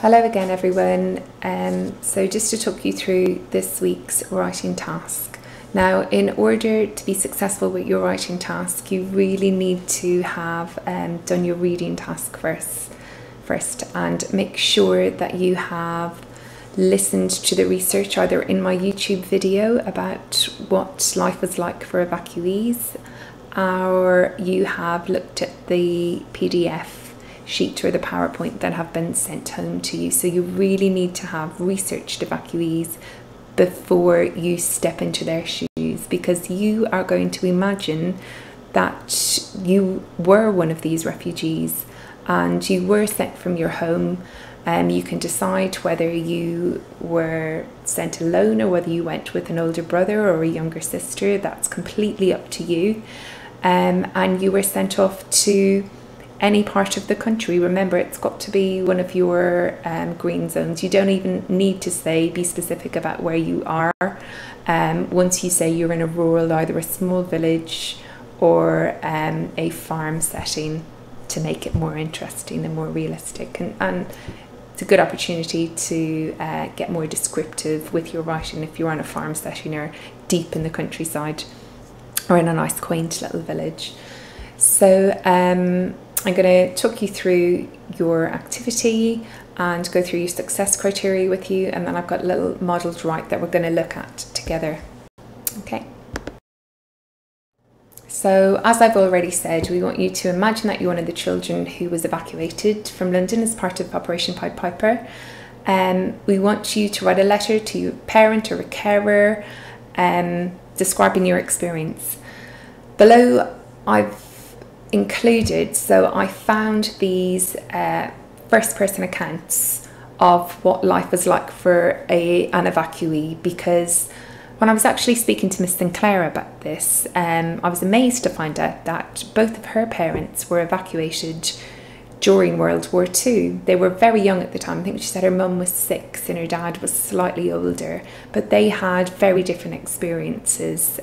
Hello again everyone. So just to talk you through this week's writing task. Now, in order to be successful with your writing task, you really need to have done your reading task first and make sure that you have listened to the research either in my YouTube video about what life was like for evacuees, or you have looked at the PDF sheet or the PowerPoint that have been sent home to you. So you really need to have researched evacuees before you step into their shoes, because you are going to imagine that you were one of these refugees and you were sent from your home. You can decide whether you were sent alone or whether you went with an older brother or a younger sister. That's completely up to you. And you were sent off to any part of the country. Remember, it's got to be one of your green zones. You don't even need to be specific about where you are. Once you say you're in a rural, either a small village or a farm setting, to make it more interesting and more realistic. And it's a good opportunity to get more descriptive with your writing if you're on a farm setting or deep in the countryside or in a nice quaint little village. So I'm going to talk you through your activity and go through your success criteria with you, and then I've got a little model to write that we're going to look at together. Okay. So as I've already said, we want you to imagine that you're one of the children who was evacuated from London as part of Operation Pied Piper. We want you to write a letter to your parent or a carer describing your experience. Below I've included, so I found these first person accounts of what life was like for an evacuee, because when I was actually speaking to Miss Sinclair about this, I was amazed to find out that both of her parents were evacuated during World War II. They were very young at the time. I think she said her mum was 6 and her dad was slightly older, but they had very different experiences.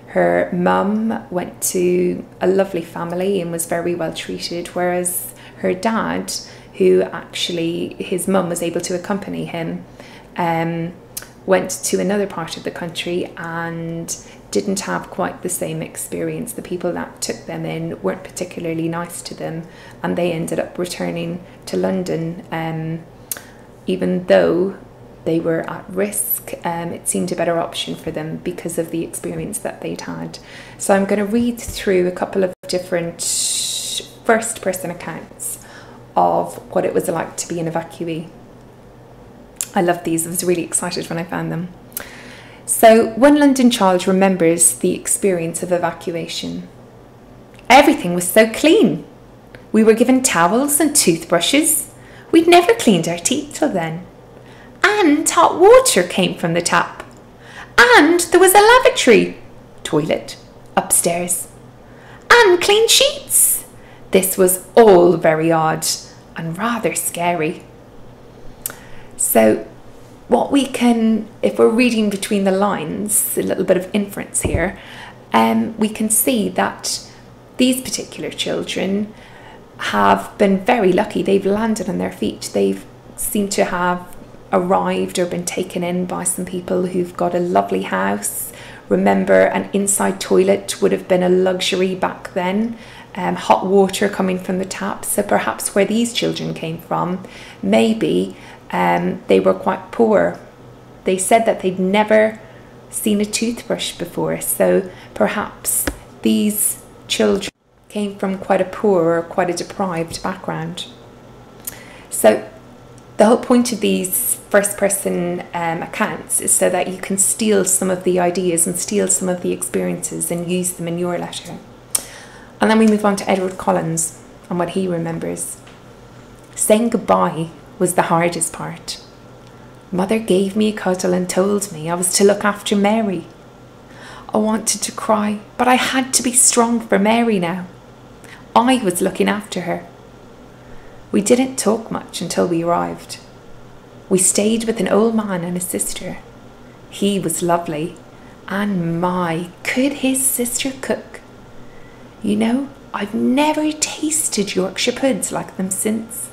Her mum went to a lovely family and was very well treated, whereas her dad, who actually his mum was able to accompany him, went to another part of the country and didn't have quite the same experience. The people that took them in weren't particularly nice to them, and they ended up returning to London, even though they were at risk. It seemed a better option for them because of the experience that they'd had. So I'm going to read through a couple of different first person accounts of what it was like to be an evacuee. I love these. I was really excited when I found them. So one London child remembers the experience of evacuation. Everything was so clean. We were given towels and toothbrushes. We'd never cleaned our teeth till then. And hot water came from the tap. And there was a lavatory, toilet, upstairs. And clean sheets. This was all very odd and rather scary. So what we can, if we're reading between the lines, a little bit of inference here, we can see that these particular children have been very lucky. They've landed on their feet. They've seemed to have arrived or been taken in by some people who've got a lovely house. Remember, an inside toilet would have been a luxury back then. Hot water coming from the tap. So perhaps where these children came from, maybe they were quite poor. They said that they'd never seen a toothbrush before. So perhaps these children came from quite a poor or quite a deprived background. So the whole point of these first person accounts is so that you can steal some of the ideas and steal some of the experiences and use them in your letter. And then we move on to Edward Collins and what he remembers. Saying goodbye was the hardest part. Mother gave me a cuddle and told me I was to look after Mary. I wanted to cry, but I had to be strong for Mary now. I was looking after her. We didn't talk much until we arrived. We stayed with an old man and his sister. He was lovely, and my, could his sister cook. You know, I've never tasted Yorkshire puds like them since.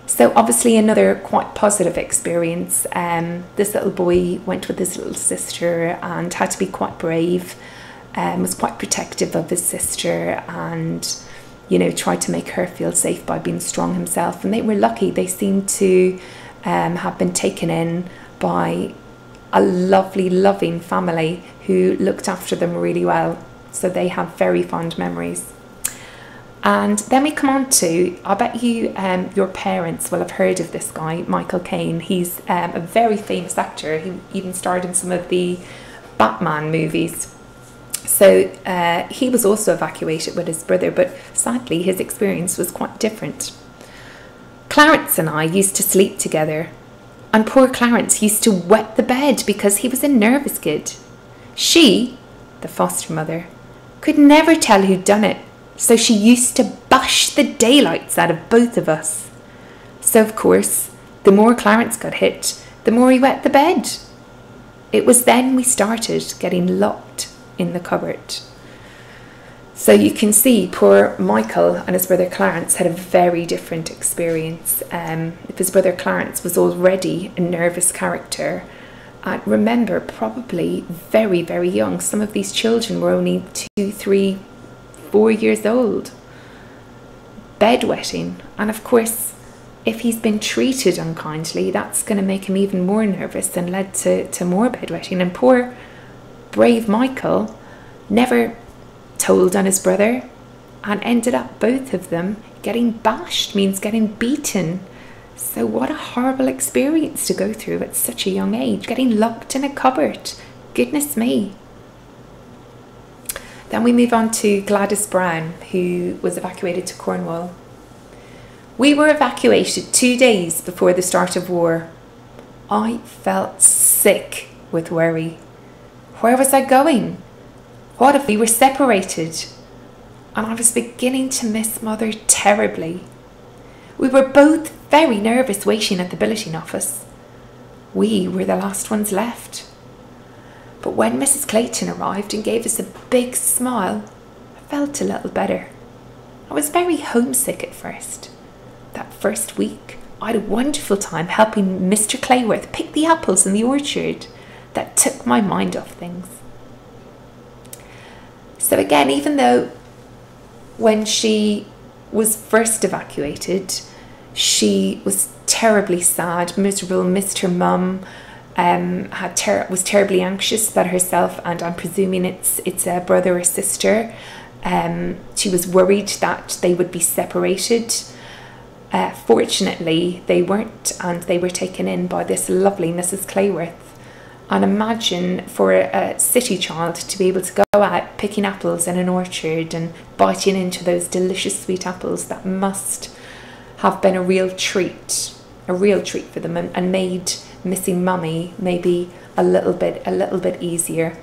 So obviously another quite positive experience. This little boy went with his little sister and had to be quite brave, was quite protective of his sister, and tried to make her feel safe by being strong himself. And they were lucky. They seemed to have been taken in by a lovely, loving family who looked after them really well. So they have very fond memories. And then we come on to, I bet you your parents will have heard of this guy, Michael Caine. He's a very famous actor. He even starred in some of the Batman movies. So he was also evacuated with his brother, but sadly his experience was quite different. Clarence and I used to sleep together, and poor Clarence used to wet the bed because he was a nervous kid. She, the foster mother, could never tell who'd done it, so she used to bash the daylights out of both of us. So of course, the more Clarence got hit, the more he wet the bed. It was then we started getting locked in the cupboard. So you can see poor Michael and his brother Clarence had a very different experience. If his brother Clarence was already a nervous character, and remember, probably very, very young. Some of these children were only 2, 3, 4 years old. Bedwetting, and of course, if he's been treated unkindly, that's going to make him even more nervous and led to more bedwetting. And poor brave Michael never told on his brother and ended up both of them getting bashed, means getting beaten. So what a horrible experience to go through at such a young age, getting locked in a cupboard. Goodness me. Then we move on to Gladys Brown, who was evacuated to Cornwall. We were evacuated 2 days before the start of war. I felt sick with worry. Where was I going? What if we were separated? And I was beginning to miss Mother terribly. We were both very nervous waiting at the billeting office. We were the last ones left. But when Mrs. Clayton arrived and gave us a big smile, I felt a little better. I was very homesick at first. That first week, I had a wonderful time helping Mr. Clayworth pick the apples in the orchard. That took my mind off things. So again, even though when she was first evacuated, she was terribly sad, miserable, missed her mum, was terribly anxious about herself, and I'm presuming it's a brother or sister. She was worried that they would be separated. Fortunately, they weren't, and they were taken in by this lovely Mrs. Clayworth. And imagine for a city child to be able to go out picking apples in an orchard and biting into those delicious sweet apples. That must have been a real treat for them, and made missing mummy maybe a little bit easier.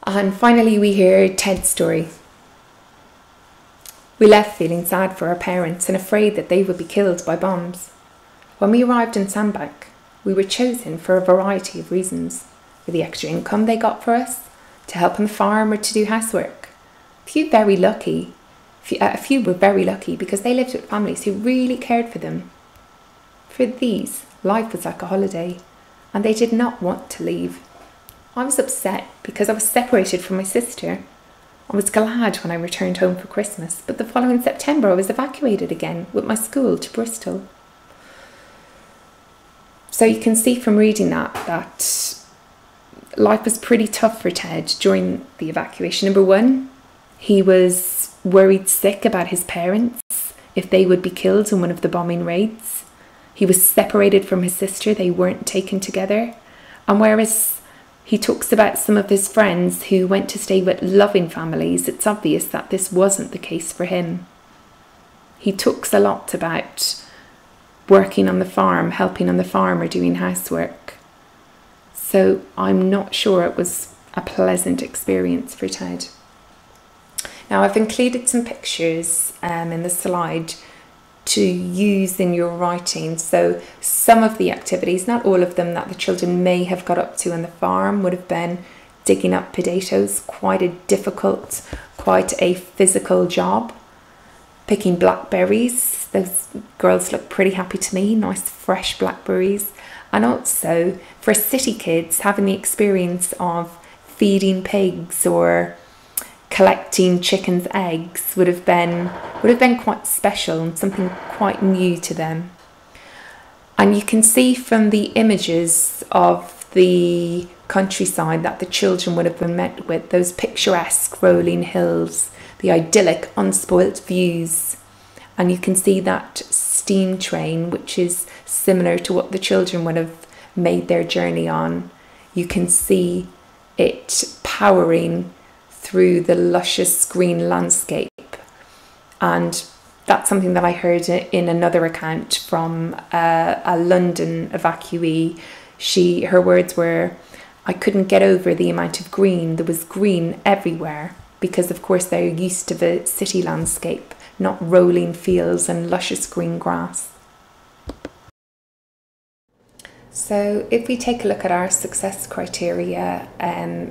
And finally we hear Ted's story. We left feeling sad for our parents and afraid that they would be killed by bombs. When we arrived in Sandbank, we were chosen for a variety of reasons. For the extra income they got for us, to help on the farm or to do housework. A few were very lucky because they lived with families who really cared for them. For these, life was like a holiday, and they did not want to leave. I was upset because I was separated from my sister. I was glad when I returned home for Christmas, but the following September I was evacuated again with my school to Bristol. So you can see from reading that life was pretty tough for Ted during the evacuation. Number one, he was worried sick about his parents, if they would be killed in one of the bombing raids. He was separated from his sister, they weren't taken together. And whereas he talks about some of his friends who went to stay with loving families, it's obvious that this wasn't the case for him. He talks a lot about working on the farm, helping on the farm or doing housework. So I'm not sure it was a pleasant experience for Ted. Now I've included some pictures in the slide to use in your writing. So some of the activities, not all of them, that the children may have got up to on the farm would have been digging up potatoes, quite a difficult, quite a physical job. picking blackberries. Those girls look pretty happy to me, nice fresh blackberries. And also for city kids, having the experience of feeding pigs or collecting chickens' eggs would have been quite special and something quite new to them. And you can see from the images of the countryside that the children would have been met with, those picturesque rolling hills, the idyllic unspoilt views. And you can see that steam train, which is similar to what the children would have made their journey on. You can see it powering through the luscious green landscape. And that's something that I heard in another account from a London evacuee. Her words were, "I couldn't get over the amount of green. There was green everywhere," because of course they're used to the city landscape, not rolling fields and luscious green grass. So if we take a look at our success criteria,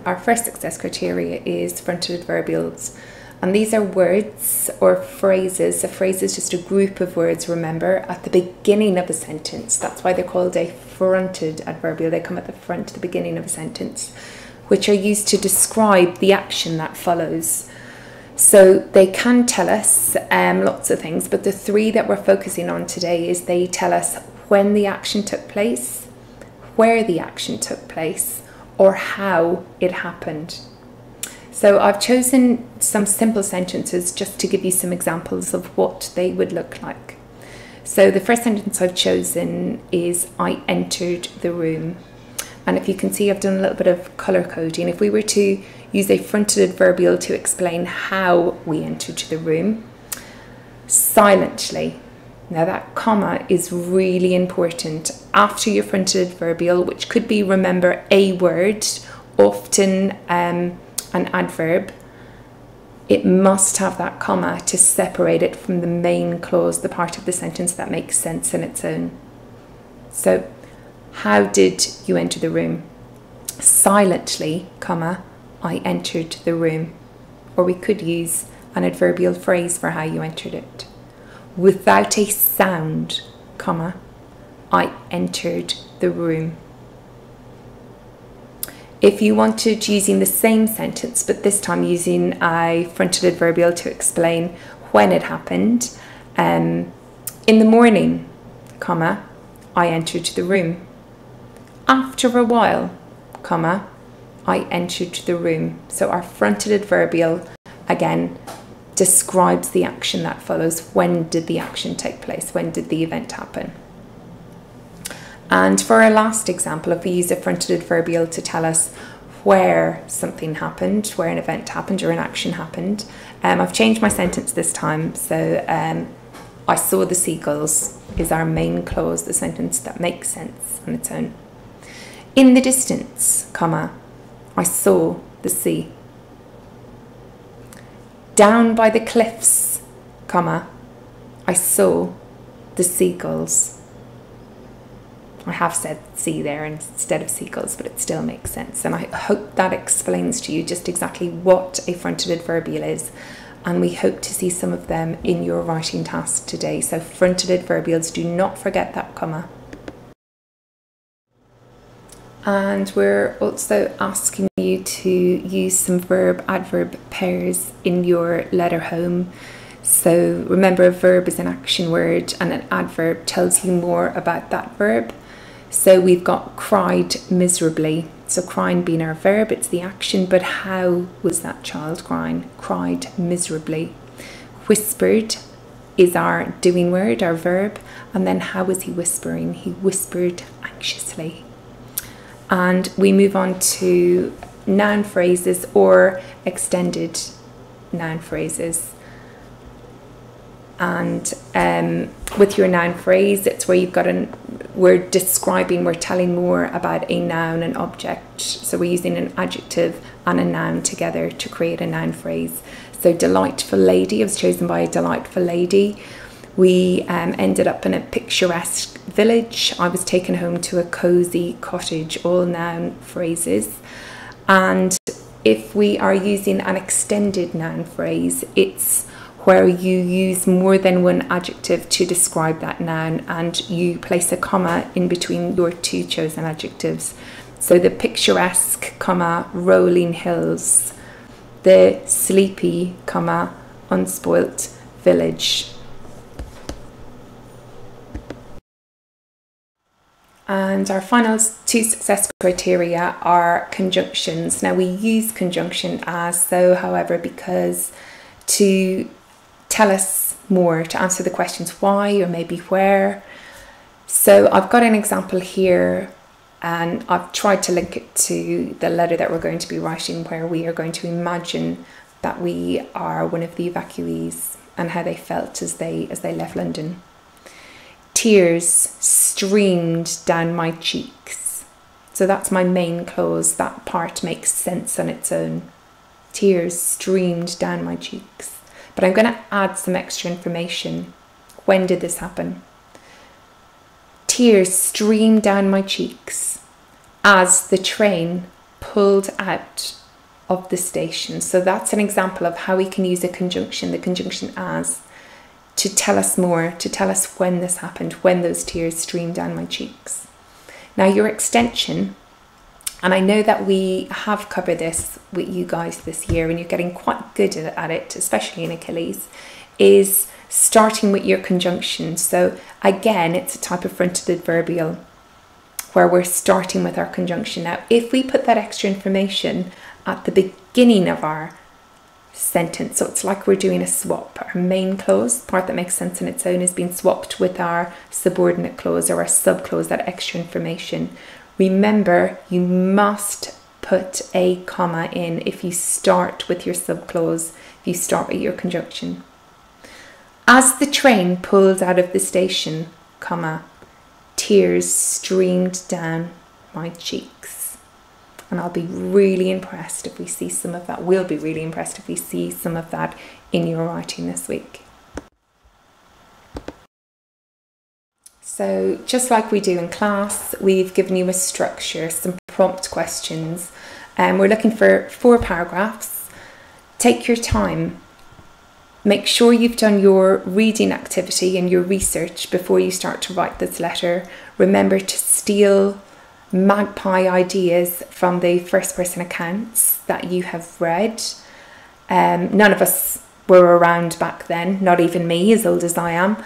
our first success criteria is fronted adverbials. And these are words or phrases. A phrase is just a group of words, remember, at the beginning of a sentence. That's why they're called a fronted adverbial. They come at the front, at the beginning of a sentence, which are used to describe the action that follows. So they can tell us lots of things, but the three that we're focusing on today is they tell us when the action took place, where the action took place, or how it happened. So I've chosen some simple sentences just to give you some examples of what they would look like. So the first sentence I've chosen is, "I entered the room." And if you can see, I've done a little bit of colour coding. If we were to use a fronted adverbial to explain how we entered the room, silently. Now that comma is really important after your fronted adverbial, which could be, remember, a word, often an adverb. It must have that comma to separate it from the main clause, the part of the sentence that makes sense on its own. So, how did you enter the room? Silently, comma, I entered the room. Or we could use an adverbial phrase for how you entered it. Without a sound, comma, I entered the room. If you wanted using the same sentence, but this time using a fronted adverbial to explain when it happened, in the morning, comma, I entered the room. After a while, comma, I entered the room. So our fronted adverbial, again, describes the action that follows. When did the action take place? When did the event happen? And for our last example, if we use a fronted adverbial to tell us where something happened, where an event happened or an action happened, I've changed my sentence this time. So I saw the seagulls is our main clause, the sentence that makes sense on its own. In the distance, comma, I saw the sea. Down by the cliffs, comma, I saw the seagulls. I have said sea there instead of seagulls, but it still makes sense. And I hope that explains to you just exactly what a fronted adverbial is. And we hope to see some of them in your writing task today. So fronted adverbials, do not forget that comma. And we're also asking you to use some verb-adverb pairs in your letter home. So remember, a verb is an action word and an adverb tells you more about that verb. So we've got cried miserably. So crying being our verb, it's the action, but how was that child crying? Cried miserably. Whispered is our doing word, our verb, and then how was he whispering? He whispered anxiously. And we move on to noun phrases or extended noun phrases. And with your noun phrase, it's where you've got we're describing, we're telling more about a noun, an object. So we're using an adjective and a noun together to create a noun phrase. So delightful lady, I was chosen by a delightful lady. We ended up in a picturesque village. I was taken home to a cosy cottage, all noun phrases. And if we are using an extended noun phrase, it's where you use more than one adjective to describe that noun and you place a comma in between your two chosen adjectives. So the picturesque, comma, rolling hills, the sleepy, comma, unspoilt village. And our final two success criteria are conjunctions. Now we use conjunction as so, however, because to tell us more, to answer the questions why or maybe where. So I've got an example here and I've tried to link it to the letter that we're going to be writing, where we are going to imagine that we are one of the evacuees and how they felt as they left London. Tears streamed down my cheeks. So that's my main clause. That part makes sense on its own. Tears streamed down my cheeks. But I'm going to add some extra information. When did this happen? Tears streamed down my cheeks as the train pulled out of the station. So that's an example of how we can use a conjunction, the conjunction as, to tell us more, to tell us when this happened, when those tears streamed down my cheeks. Now your extension, and I know that we have covered this with you guys this year and you're getting quite good at it, especially in Evacuees, is starting with your conjunction. So again, it's a type of fronted adverbial where we're starting with our conjunction. Now, if we put that extra information at the beginning of our sentence, so it's like we're doing a swap. Our main clause, part that makes sense on its own, is being swapped with our subordinate clause or our subclause, that extra information. Remember, you must put a comma in if you start with your subclause, if you start with your conjunction. As the train pulled out of the station, comma, tears streamed down my cheeks. And I'll be really impressed if we see some of that. We'll be really impressed if we see some of that in your writing this week. So just like we do in class, we've given you a structure, some prompt questions, and we're looking for 4 paragraphs. Take your time. Make sure you've done your reading activity and your research before you start to write this letter. Remember to steal magpie ideas from the first person accounts that you have read. None of us were around back then, not even me, as old as I am.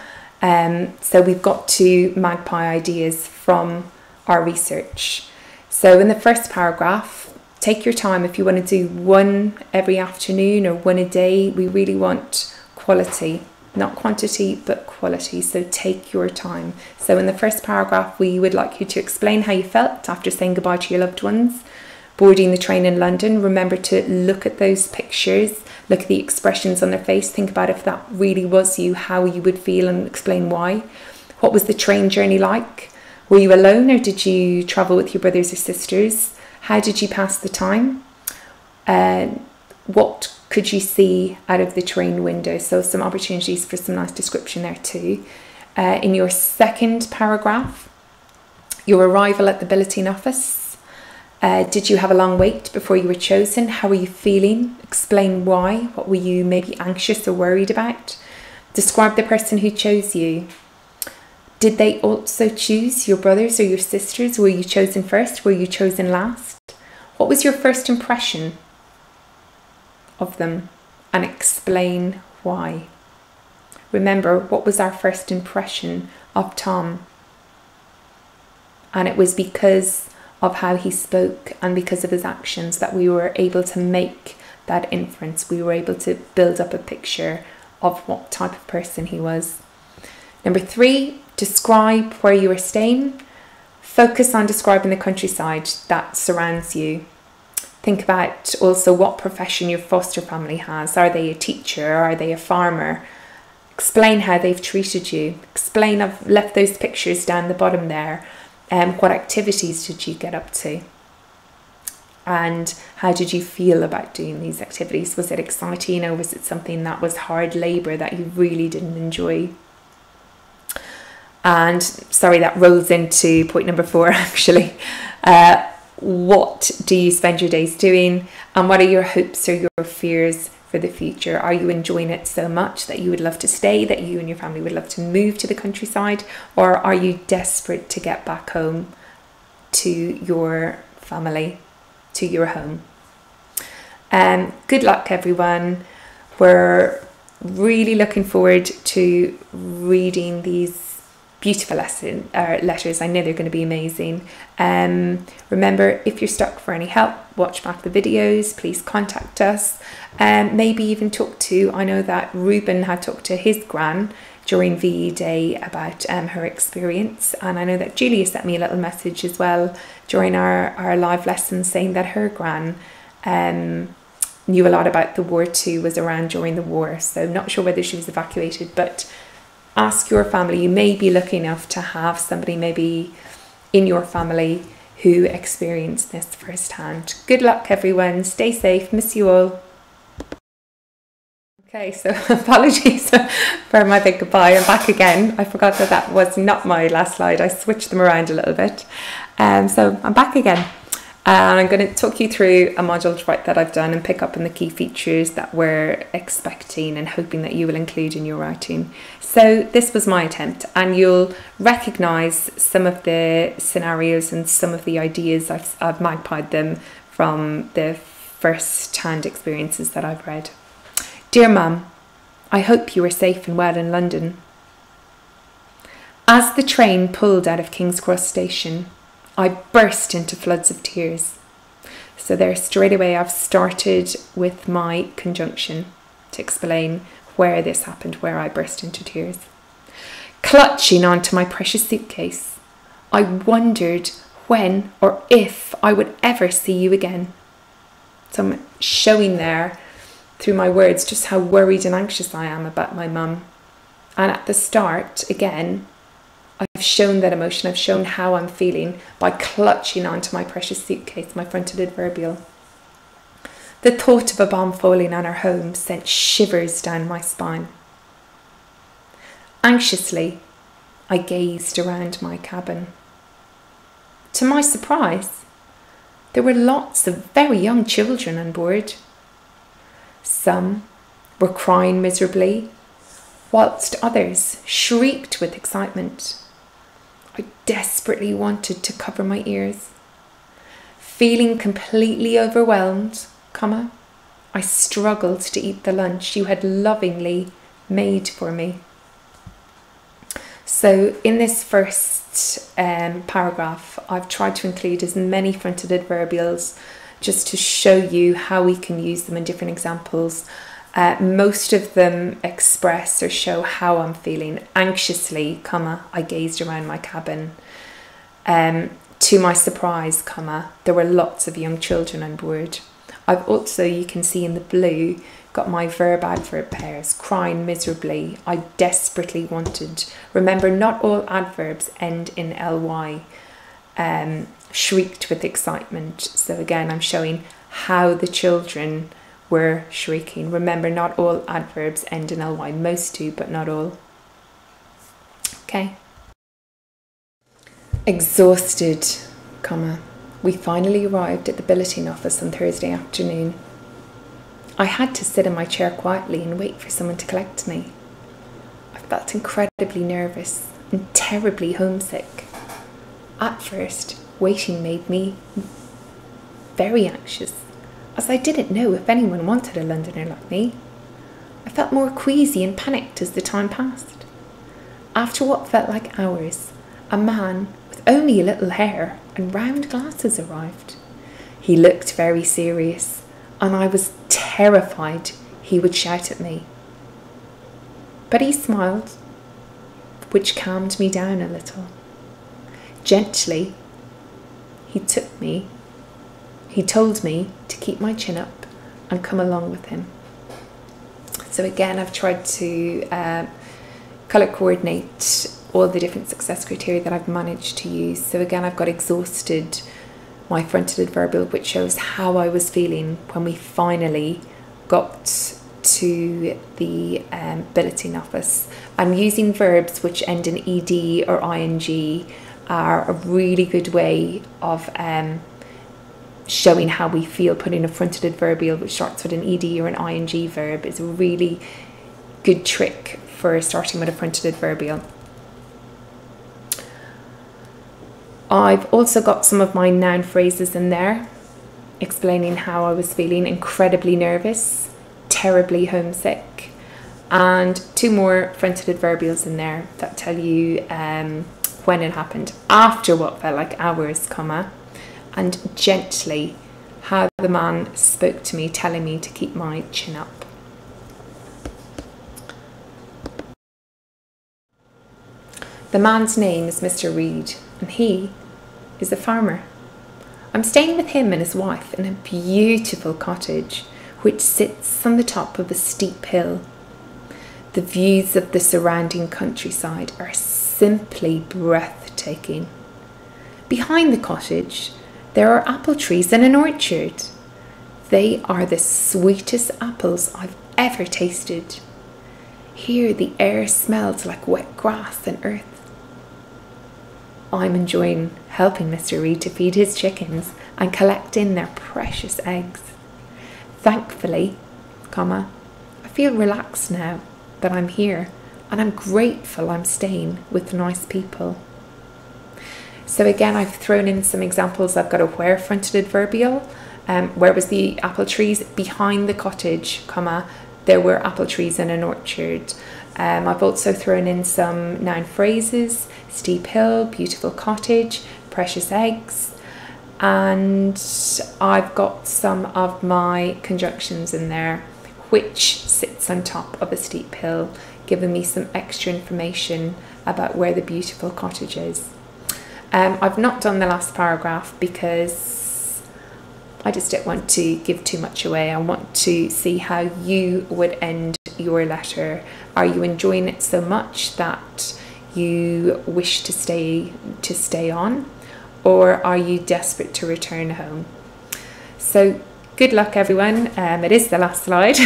So we've got to magpie ideas from our research. So in the first paragraph, take your time. If you want to do one every afternoon or one a day, we really want quality, not quantity, but quality. So take your time. So in the first paragraph, we would like you to explain how you felt after saying goodbye to your loved ones, boarding the train in London. Remember to look at those pictures, look at the expressions on their face, think about if that really was you, how you would feel, and explain why. What was the train journey like? Were you alone or did you travel with your brothers or sisters? How did you pass the time? What could you see out of the train window? So some opportunities for some nice description there too. In your second paragraph, your arrival at the billeting office. Did you have a long wait before you were chosen? How were you feeling? Explain why. What were you maybe anxious or worried about? Describe the person who chose you. Did they also choose your brothers or your sisters? Were you chosen first? Were you chosen last? What was your first impression of them? And explain why. Remember, what was our first impression of Tom? And it was because of how he spoke and because of his actions that we were able to make that inference. We were able to build up a picture of what type of person he was. Number 3, describe where you are staying. Focus on describing the countryside that surrounds you. Think about also what profession your foster family has. Are they a teacher? Are they a farmer? Explain how they've treated you. Explain, I've left those pictures down the bottom there. What activities did you get up to? And how did you feel about doing these activities? Was it exciting or was it something that was hard labour that you really didn't enjoy? And sorry, that rolls into point number 4 actually. What do you spend your days doing? And what are your hopes or your fears for for the future? Are you enjoying it so much that you would love to stay, that you and your family would love to move to the countryside? Or are you desperate to get back home to your family, to your home? Good luck, everyone. We're really looking forward to reading these beautiful letters. I know they're going to be amazing. Remember, if you're stuck for any help, watch back the videos, please contact us. Maybe even talk to, I know that Ruben had talked to his gran during VE Day about her experience, and I know that Julia sent me a little message as well during our live lesson saying that her gran knew a lot about the war too, was around during the war. So I'm not sure whether she was evacuated, but ask your family. You may be lucky enough to have somebody maybe in your family who experienced this firsthand. Good luck, everyone. Stay safe. Miss you all. Okay, so apologies for my big goodbye. I'm back again. I forgot that that was not my last slide. I switched them around a little bit. So I'm back again. And I'm going to talk you through a module that I've done and pick up on the key features that we're expecting and hoping that you will include in your writing. So this was my attempt, and you'll recognise some of the scenarios and some of the ideas. I've magpied them from the first-hand experiences that I've read. Dear Mum, I hope you are safe and well in London. As the train pulled out of King's Cross Station, I burst into floods of tears. So there, straight away, I've started with my conjunction to explain where this happened, where I burst into tears. Clutching onto my precious suitcase, I wondered when or if I would ever see you again. So I'm showing there through my words just how worried and anxious I am about my mum. And at the start, again, I've shown that emotion. I've shown how I'm feeling by clutching onto my precious suitcase, my frontal adverbial. The thought of a bomb falling on our home sent shivers down my spine. Anxiously, I gazed around my cabin. To my surprise, there were lots of very young children on board. Some were crying miserably, whilst others shrieked with excitement. I desperately wanted to cover my ears. Feeling completely overwhelmed, I struggled to eat the lunch you had lovingly made for me. So in this first paragraph, I've tried to include as many frontal adverbials just to show you how we can use them in different examples. Most of them express or show how I'm feeling. Anxiously, I gazed around my cabin. To my surprise, there were lots of young children on board. I've also, you can see in the blue, got my verb-adverb pairs. Crying miserably, I desperately wanted. Remember, not all adverbs end in ly. Shrieked with excitement. So again, I'm showing how the children were shrieking. Remember, not all adverbs end in ly. Most do, but not all. Okay. Exhausted, we finally arrived at the billeting office on Thursday afternoon. I had to sit in my chair quietly and wait for someone to collect me. I felt incredibly nervous and terribly homesick. At first, waiting made me very anxious, as I didn't know if anyone wanted a Londoner like me. I felt more queasy and panicked as the time passed. After what felt like hours, a man with only a little hair and round glasses arrived. He looked very serious, and I was terrified he would shout at me. But he smiled, which calmed me down a little. Gently, he told me to keep my chin up and come along with him. So again, I've tried to colour coordinate all the different success criteria that I've managed to use. So again, I've got exhausted, my frontal adverbial, which shows how I was feeling when we finally got to the billeting office. I'm using verbs which end in ed or ing are a really good way of showing how we feel, putting a fronted adverbial which starts with an ed or an ing verb is a really good trick for starting with a fronted adverbial. I've also got some of my noun phrases in there, explaining how I was feeling: incredibly nervous, terribly homesick, and 2 more fronted adverbials in there that tell you when it happened, after what felt like hours, comma, and gently, how the man spoke to me, telling me to keep my chin up. The man's name is Mr. Reed, and he is a farmer. I'm staying with him and his wife in a beautiful cottage which sits on the top of a steep hill. The views of the surrounding countryside are simply breathtaking. Behind the cottage, there are apple trees and an orchard. They are the sweetest apples I've ever tasted. Here the air smells like wet grass and earth. I'm enjoying helping Mr. Reed to feed his chickens and collecting their precious eggs. Thankfully, comma, I feel relaxed now that I'm here, and I'm grateful I'm staying with nice people. So again, I've thrown in some examples. I've got a where fronted adverbial. Where was the apple trees? Behind the cottage, comma, there were apple trees in an orchard. I've also thrown in some noun phrases: steep hill, beautiful cottage, precious eggs, and I've got some of my conjunctions in there, which sits on top of a steep hill, giving me some extra information about where the beautiful cottage is. I've not done the last paragraph because I just don't want to give too much away. I want to see how you would end your letter. Are you enjoying it so much that you wish to stay on, or are you desperate to return home? So good luck, everyone. It is the last slide.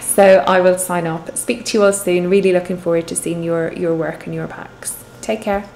So I will sign off. Speak to you all soon. Really looking forward to seeing your work and your packs. Take care.